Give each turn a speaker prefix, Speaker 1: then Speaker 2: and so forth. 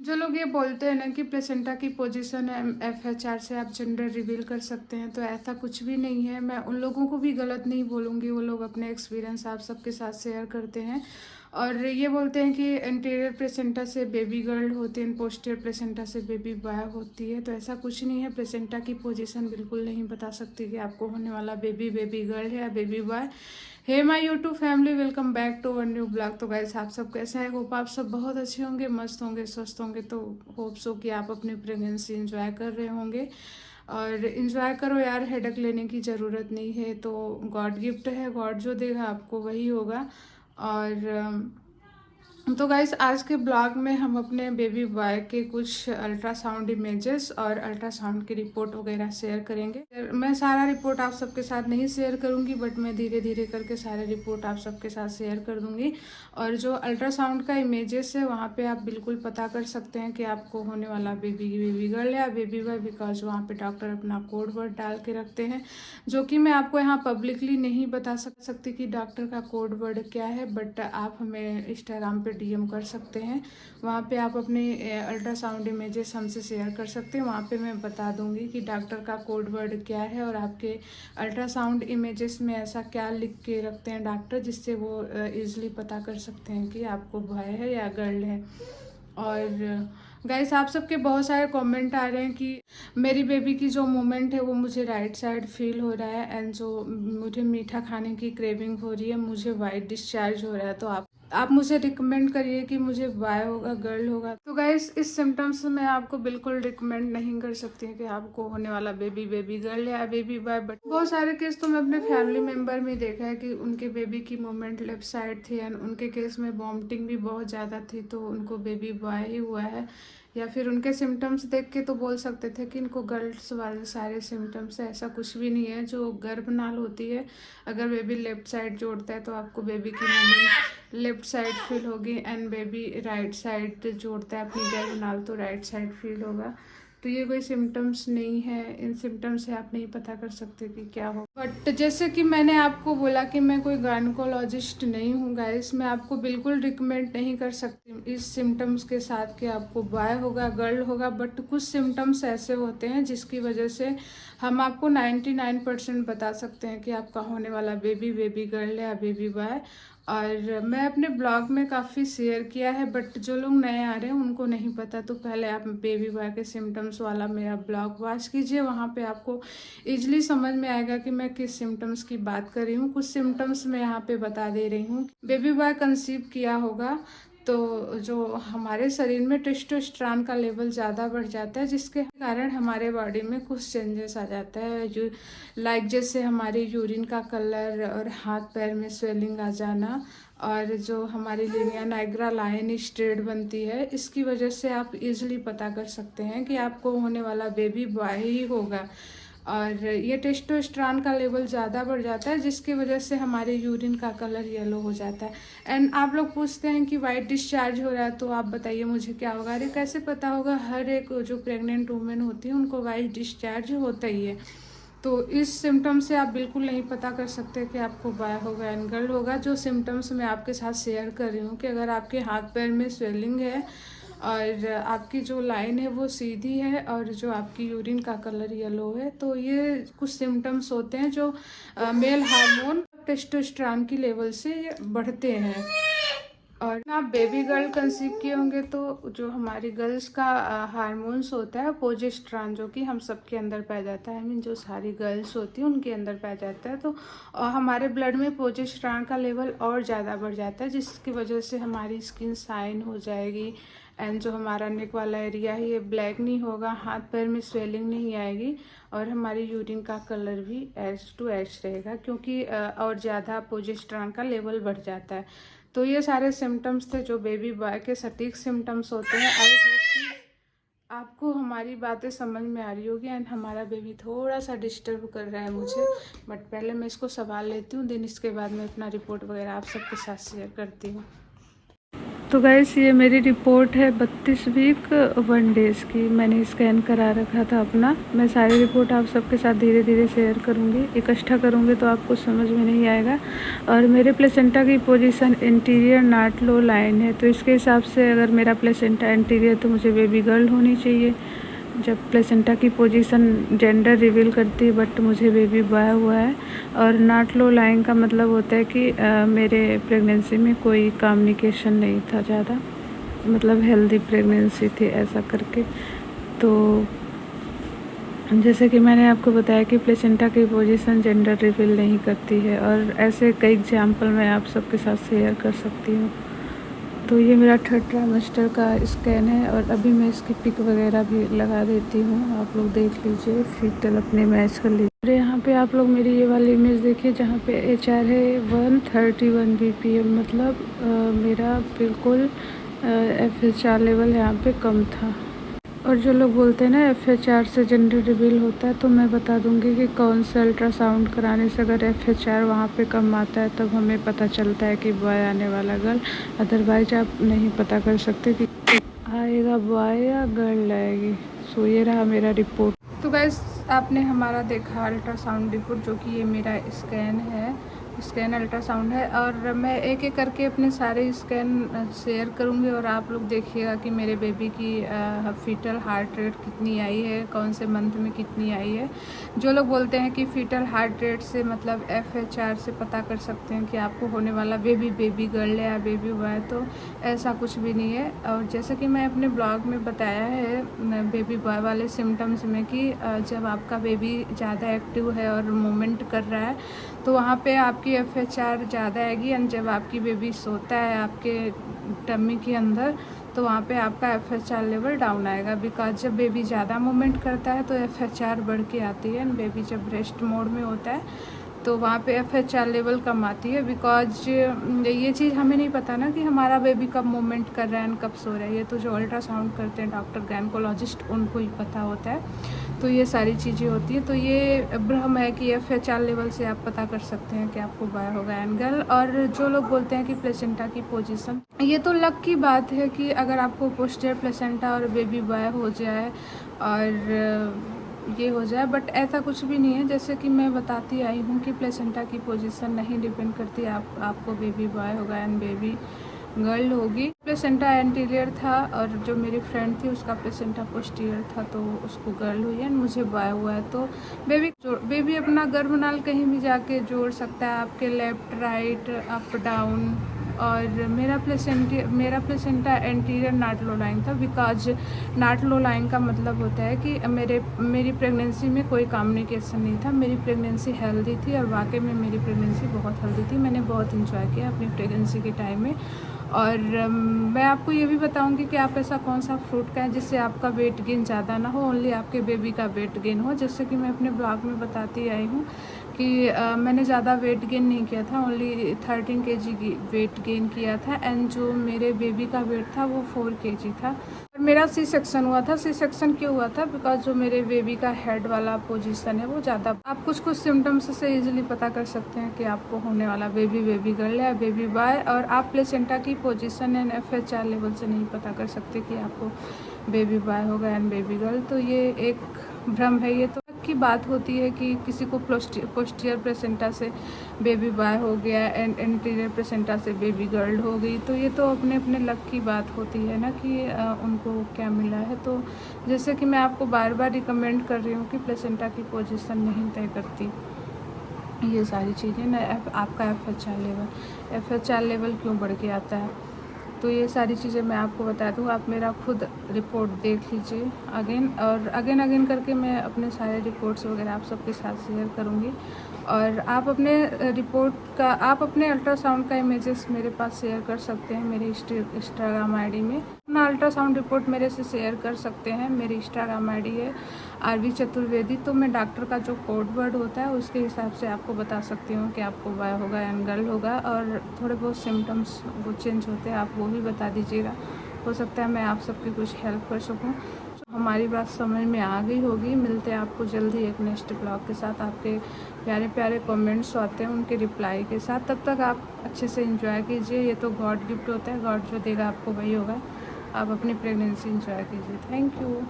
Speaker 1: जो लोग ये बोलते हैं ना कि प्लेसेंटा की पोजीशन FHR से आप जेंडर रिवील कर सकते हैं, तो ऐसा कुछ भी नहीं है। मैं उन लोगों को भी गलत नहीं बोलूँगी, वो लोग अपने एक्सपीरियंस आप सबके साथ शेयर करते हैं और ये बोलते हैं कि इंटीरियर प्लेसेंटा से बेबी गर्ल होती है, पोस्टीरियर प्लेसेंटा से बेबी बॉय होती है। तो ऐसा कुछ नहीं है। प्लेसेंटा की पोजीशन बिल्कुल नहीं बता सकती कि आपको होने वाला बेबी बेबी गर्ल है या baby boy. Hey my YouTube family, welcome back to our new blog. तो गाइस, आप सब कैसे हैं? होप आप सब बहुत अच्छे होंगे, मस्त होंगे, स्वस्थ होंगे। तो होप सो कि आप अपनी प्रेगनेंसी एंजॉय कर रहे होंगे और इन्जॉय करो यार, हेडेक लेने की ज़रूरत नहीं है। तो गॉड गिफ्ट है, गॉड जो देगा आपको वही होगा। और तो गाइस, आज के ब्लॉग में हम अपने बेबी बॉय के कुछ अल्ट्रासाउंड इमेजेस और अल्ट्रासाउंड की रिपोर्ट वगैरह शेयर करेंगे। मैं सारा रिपोर्ट आप सबके साथ नहीं शेयर करूंगी, बट मैं धीरे धीरे करके सारे रिपोर्ट आप सबके साथ शेयर कर दूंगी। और जो अल्ट्रासाउंड का इमेजेस है वहाँ पे आप बिल्कुल पता कर सकते हैं कि आपको होने वाला बेबी बेबी गर्ल या बेबी बॉय, बिकॉज वहाँ पे डॉक्टर अपना कोड वर्ड डाल के रखते हैं, जो कि मैं आपको यहाँ पब्लिकली नहीं बता सकती कि डॉक्टर का कोड वर्ड क्या है। बट आप हमें इंस्टाग्राम पे DM कर सकते हैं, वहाँ पे आप अपने अल्ट्रासाउंड इमेजेस हमसे शेयर कर सकते हैं। वहाँ पे मैं बता दूंगी कि डॉक्टर का कोड वर्ड क्या है और आपके अल्ट्रासाउंड इमेजेस में ऐसा क्या लिख के रखते हैं डॉक्टर, जिससे वो ईजिली पता कर सकते हैं कि आपको बॉय है या गर्ल है। और गाइस, आप सबके बहुत सारे कमेंट आ रहे हैं कि मेरी बेबी की जो मूवमेंट है वो मुझे राइट साइड फील हो रहा है एंड जो मुझे मीठा खाने की क्रेविंग हो रही है, मुझे वाइट डिस्चार्ज हो रहा है। तो आप मुझे रिकमेंड करिए कि मुझे बॉय होगा गर्ल होगा। तो गाइस, इस सिम्टम्स से मैं आपको बिल्कुल रिकमेंड नहीं कर सकती कि आपको होने वाला बेबी बेबी गर्ल या बेबी बॉय। बट बहुत सारे केस तो मैं अपने फैमिली मेम्बर में देखा है कि उनके बेबी की मूवमेंट लेफ्ट साइड थी एंड उनके केस में वॉमिटिंग भी बहुत ज़्यादा थी, तो उनको बेबी बॉय ही हुआ है। या फिर उनके सिम्टम्स देख के तो बोल सकते थे कि इनको गर्ल्स वाले सारे सिम्टम्स है। ऐसा कुछ भी नहीं है। जो गर्भनाल होती है, अगर बेबी लेफ्ट साइड जोड़ता है तो आपको बेबी की मूवमेंट लेफ्ट साइड फील होगी एंड बेबी राइट साइड जोड़ता है अपनी गर्भनाल तो राइट साइड फील होगा। तो ये कोई सिम्टम्स नहीं है, इन सिम्टम्स से आप नहीं पता कर सकते कि क्या हो। बट जैसे कि मैंने आपको बोला कि मैं कोई गायनकोलॉजिस्ट नहीं हूँ गाइस, मैं आपको बिल्कुल रिकमेंड नहीं कर सकती इस सिम्टम्स के साथ कि आपको बॉय होगा गर्ल होगा। बट कुछ सिम्टम्स ऐसे होते हैं जिसकी वजह से हम आपको 99% बता सकते हैं कि आपका होने वाला बेबी बेबी गर्ल या बेबी बॉय। और मैं अपने ब्लॉग में काफ़ी शेयर किया है, बट जो लोग नए आ रहे हैं उनको नहीं पता, तो पहले आप बेबी बॉय के सिम्टम्स वाला मेरा ब्लॉग वॉच कीजिए। वहाँ पे आपको इजीली समझ में आएगा कि मैं किस सिम्टम्स की बात कर रही हूँ। कुछ सिम्टम्स मैं यहाँ पे बता दे रही हूँ। बेबी बॉय कंसीव किया होगा तो जो हमारे शरीर में टेस्टोस्टेरोन का लेवल ज़्यादा बढ़ जाता है, जिसके कारण हमारे बॉडी में कुछ चेंजेस आ जाता है, जो लाइक जैसे हमारी यूरिन का कलर और हाथ पैर में स्वेलिंग आ जाना, और जो हमारी लिनिया नाइग्रा लाइन स्ट्रेट बनती है। इसकी वजह से आप इजीली पता कर सकते हैं कि आपको होने वाला बेबी बॉय ही होगा। और ये टेस्टोस्टेरोन का लेवल ज़्यादा बढ़ जाता है, जिसकी वजह से हमारे यूरिन का कलर येलो हो जाता है। एंड आप लोग पूछते हैं कि वाइट डिस्चार्ज हो रहा है, तो आप बताइए मुझे क्या होगा। अरे कैसे पता होगा? हर एक जो प्रेग्नेंट वूमेन होती है उनको वाइट डिस्चार्ज होता ही है। तो इस सिम्टम से आप बिल्कुल नहीं पता कर सकते कि आपको बॉय होगा एंड गर्ल होगा। जो सिम्टम्स मैं आपके साथ शेयर कर रही हूँ कि अगर आपके हाथ पैर में स्वेलिंग है और आपकी जो लाइन है वो सीधी है और जो आपकी यूरिन का कलर येलो है, तो ये कुछ सिम्टम्स होते हैं जो मेल हार्मोन टेस्टोस्टेरोन की लेवल से ये बढ़ते हैं। और आप बेबी गर्ल कंसीव किए होंगे तो जो हमारी गर्ल्स का हार्मोन्स होता है प्रोजेस्टेरोन, जो कि हम सबके अंदर पाया जाता है, आई मीन जो सारी गर्ल्स होती हैं उनके अंदर पाया जाता है। तो हमारे ब्लड में प्रोजेस्टेरोन का लेवल और ज़्यादा बढ़ जाता है, जिसकी वजह से हमारी स्किन शाइन हो जाएगी एंड जो हमारा नेक वाला एरिया है ये ब्लैक नहीं होगा, हाथ पैर में स्वेलिंग नहीं आएगी और हमारी यूरिन का कलर भी एच टू एच रहेगा, क्योंकि और ज़्यादा प्रोजेस्टेरोन का लेवल बढ़ जाता है। तो ये सारे सिम्टम्स थे जो बेबी बॉय के सटीक सिम्टम्स होते हैं। आई होप कि आपको हमारी बातें समझ में आ रही होगी। एंड हमारा बेबी थोड़ा सा डिस्टर्ब कर रहा है मुझे, बट पहले मैं इसको संभाल लेती हूँ, देन इसके बाद मैं अपना रिपोर्ट वगैरह आप सबके साथ शेयर करती हूँ। तो गाइस ये मेरी रिपोर्ट है 32 वीक 1 डेज़ की। मैंने स्कैन करा रखा था अपना। मैं सारी रिपोर्ट आप सबके साथ धीरे धीरे शेयर करूँगी। इकट्ठा करूँगी तो आपको समझ में नहीं आएगा। और मेरे प्लेसेंटा की position interior not low line है, तो इसके हिसाब से अगर मेरा प्लेसेंटा इंटीरियर तो मुझे बेबी गर्ल होनी चाहिए। जब प्लेसेंटा की पोजीशन जेंडर रिवील करती है, बट मुझे बेबी बॉय हुआ है। और नॉट लो लाइन का मतलब होता है कि मेरे प्रेगनेंसी में कोई कम्युनिकेशन नहीं था ज़्यादा, मतलब हेल्दी प्रेगनेंसी थी ऐसा करके। तो जैसे कि मैंने आपको बताया कि प्लेसेंटा की पोजीशन जेंडर रिवील नहीं करती है, और ऐसे कई एग्जाम्पल मैं आप सबके साथ शेयर कर सकती हूँ। तो ये मेरा 3rd ट्राइमेस्टर का स्कैन है, और अभी मैं इसकी पिक वगैरह भी लगा देती हूँ, आप लोग देख लीजिए, फीटल अपने मैच कर लीजिए। और यहाँ पे आप लोग मेरी ये वाली इमेज देखिए जहाँ पे HR है 131 BPM, मतलब मेरा बिल्कुल FHR लेवल यहाँ पे कम था। और जो लोग बोलते हैं ना FHR से जेंडर रिवील होता है, तो मैं बता दूंगी कि कौन सा अल्ट्रासाउंड कराने से अगर FHR वहाँ पे कम आता है तब हमें पता चलता है कि बॉय आने वाला गर्ल। अदरवाइज आप नहीं पता कर सकते कि आएगा बॉय या गर्ल आएगी। सो ये रहा मेरा रिपोर्ट। तो गाइस आपने हमारा देखा अल्ट्रासाउंड रिपोर्ट, जो कि ये मेरा स्कैन है, स्कैन अल्ट्रासाउंड है। और मैं एक एक करके अपने सारे स्कैन शेयर करूंगी, और आप लोग देखिएगा कि मेरे बेबी की फीटल हार्ट रेट कितनी आई है, कौन से मंथ में कितनी आई है। जो लोग बोलते हैं कि फीटल हार्ट रेट से मतलब FHR से पता कर सकते हैं कि आपको होने वाला बेबी गर्ल है या बेबी बॉय, तो ऐसा कुछ भी नहीं है। और जैसे कि मैं अपने ब्लॉग में बताया है बेबी बॉय वाले सिम्टम्स में कि जब आपका बेबी ज़्यादा एक्टिव है और मूवमेंट कर रहा है तो वहाँ पे आपकी FHR ज़्यादा आएगी। एंड जब आपकी बेबी सोता है आपके टम्मी के अंदर, तो वहाँ पे आपका FHR लेवल डाउन आएगा। बिकॉज जब बेबी ज़्यादा मूवमेंट करता है तो FHR बढ़ के आती है। एंड बेबी जब रेस्ट मोड में होता है तो वहाँ पे FHR लेवल कम आती है। बिकॉज ये चीज़ हमें नहीं पता ना कि हमारा बेबी कब मूवमेंट कर रहा है एंड कब सो रहा है। ये तो जो अल्ट्रासाउंड करते हैं डॉक्टर गायनकोलॉजिस्ट, उनको ही पता होता है। तो ये सारी चीज़ें होती हैं। तो ये भ्रम है कि FHR लेवल से आप पता कर सकते हैं कि आपको बॉय होगा एंड गर्ल। और जो लोग बोलते हैं कि प्लेसेंटा की पोजीशन, ये तो लक की बात है कि अगर आपको पोस्टीरियर प्लेसेंटा और बेबी बॉय हो जाए और ये हो जाए, बट ऐसा कुछ भी नहीं है। जैसे कि मैं बताती आई हूँ कि प्लेसेंटा की पोजीशन नहीं डिपेंड करती, आपको बेबी बॉय होगा एंड बेबी गर्ल होगी। प्लेसेंटा एंटीरियर था, और जो मेरी फ्रेंड थी उसका प्लेसेंटा पोस्टीरियर था, तो उसको गर्ल हुई है, मुझे बॉय हुआ है। तो बेबी अपना गर्भनाल कहीं भी जाके जोड़ सकता है, आपके लेफ्ट राइट अप डाउन। और मेरा placenta anterior not low line था। बिकॉज नॉट लो लाइन का मतलब होता है कि मेरी प्रेगनेंसी में कोई कम्युनिकेशन नहीं था। मेरी प्रेगनेंसी हेल्दी थी, और वाकई में मेरी प्रेगनेंसी बहुत हेल्दी थी। मैंने बहुत इंजॉय किया अपनी प्रेगनेंसी के टाइम में। और मैं आपको ये भी बताऊंगी कि आप ऐसा कौन सा फ्रूट खाएं जिससे आपका वेट गेन ज़्यादा ना हो, ओनली आपके बेबी का वेट गेन हो। जैसे कि मैं अपने ब्लॉग में बताती आई हूँ कि मैंने ज़्यादा वेट गेन नहीं किया था, ओनली 13 kg वेट गेन किया था। एंड जो मेरे बेबी का वेट था वो 4 kg था। और मेरा सी सेक्शन हुआ था। सी सेक्शन क्यों हुआ था? बिकॉज जो मेरे बेबी का हेड वाला पोजीशन है वो ज़्यादा, आप कुछ सिम्टम्स से इजीली पता कर सकते हैं कि आपको होने वाला बेबी गर्ल है, बेबी बॉय। और आप प्लेसेंटा की पोजीशन एंड FHR लेवल से नहीं पता कर सकते कि आपको बेबी बॉय होगा एंड बेबी गर्ल। तो ये एक भ्रम है। ये तो की बात होती है कि किसी को पोस्टीरियर प्लेसेंटा से बेबी बॉय हो गया एंड एंटीरियर प्लेसेंटा से बेबी गर्ल हो गई। तो ये तो अपने अपने लक की बात होती है ना कि उनको क्या मिला है। तो जैसे कि मैं आपको बार बार रिकमेंड कर रही हूँ कि प्लेसेंटा की पोजीशन नहीं तय करती ये सारी चीज़ें ना। आपका FHR लेवल क्यों बढ़ के आता है, तो ये सारी चीज़ें मैं आपको बता दूँ। आप मेरा खुद रिपोर्ट देख लीजिए अगेन और अगेन करके मैं अपने सारे रिपोर्ट्स वगैरह आप सबके साथ शेयर करूँगी। और आप अपने अल्ट्रासाउंड का इमेजेस मेरे पास शेयर कर सकते हैं मेरे इंस्टाग्राम ID में। अपना अल्ट्रासाउंड रिपोर्ट मेरे से शेयर कर सकते हैं। मेरी इंस्टाग्राम ID है RV चतुर्वेदी। तो मैं डॉक्टर का जो कोड वर्ड होता है उसके हिसाब से आपको बता सकती हूँ कि आपको बॉय होगा एंड गर्ल होगा। और थोड़े बहुत सिम्टम्स वो चेंज होते हैं, आप वो भी बता दीजिएगा, हो सकता है मैं आप सबकी कुछ हेल्प कर सकूँ। हमारी बात समझ में आ गई होगी। मिलते हैं आपको जल्दी एक नेक्स्ट ब्लॉग के साथ। आपके प्यारे प्यारे कमेंट्स आते हैं उनके रिप्लाई के साथ। तब तक आप अच्छे से एंजॉय कीजिए। ये तो गॉड गिफ्ट होता है, गॉड जो देगा आपको वही होगा। आप अपनी प्रेगनेंसी एंजॉय कीजिए। Thank you.